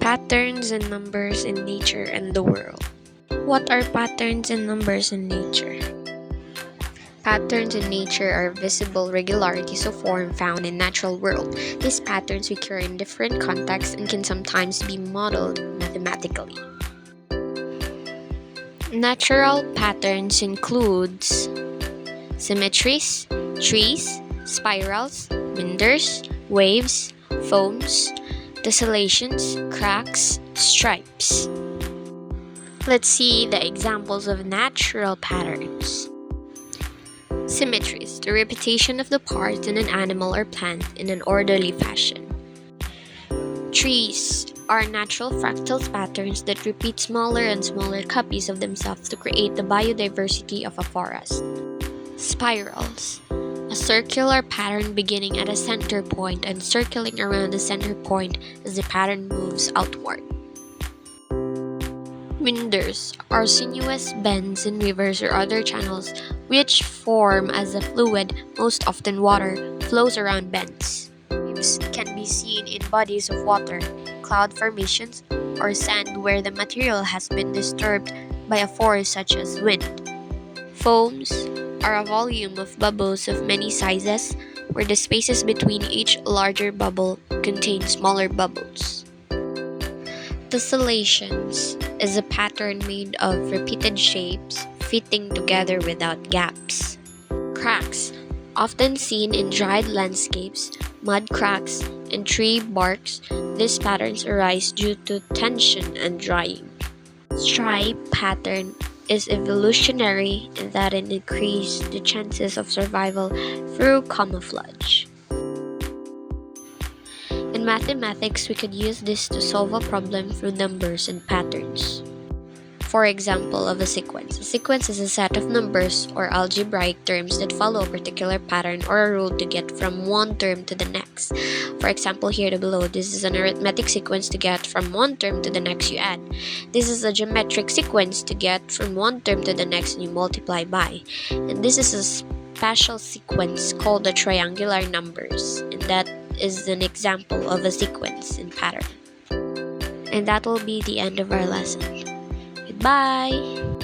Patterns and numbers in nature and the world. What are patterns and numbers in nature? Patterns in nature are visible regularities of form found in natural world. These patterns occur in different contexts and can sometimes be modeled mathematically. Natural patterns includes symmetries, trees, spirals, winders, waves, foams, tessellations, cracks, stripes. Let's see the examples of natural patterns. Symmetries, the repetition of the parts in an animal or plant in an orderly fashion. Trees are natural fractal patterns that repeat smaller and smaller copies of themselves to create the biodiversity of a forest. Spirals, a circular pattern beginning at a center point and circling around the center point as the pattern moves outward. Winders are sinuous bends in rivers or other channels which form as the fluid, most often water, flows around bends. Waves can be seen in bodies of water, cloud formations, or sand where the material has been disturbed by a force such as wind. Foams are a volume of bubbles of many sizes where the spaces between each larger bubble contain smaller bubbles. Tessellations is a pattern made of repeated shapes fitting together without gaps. Cracks, often seen in dried landscapes, mud cracks, and tree barks, these patterns arise due to tension and drying. Stripe pattern is evolutionary in that it increases the chances of survival through camouflage. In mathematics, we could use this to solve a problem through numbers and patterns. For example, of a sequence. A sequence is a set of numbers or algebraic terms that follow a particular pattern or a rule to get from one term to the next. For example, here below, this is an arithmetic sequence to get from one term to the next you add. This is a geometric sequence to get from one term to the next and you multiply by. And this is a spatial sequence called the triangular numbers, and that is an example of a sequence and pattern. And that will be the end of our lesson. Goodbye!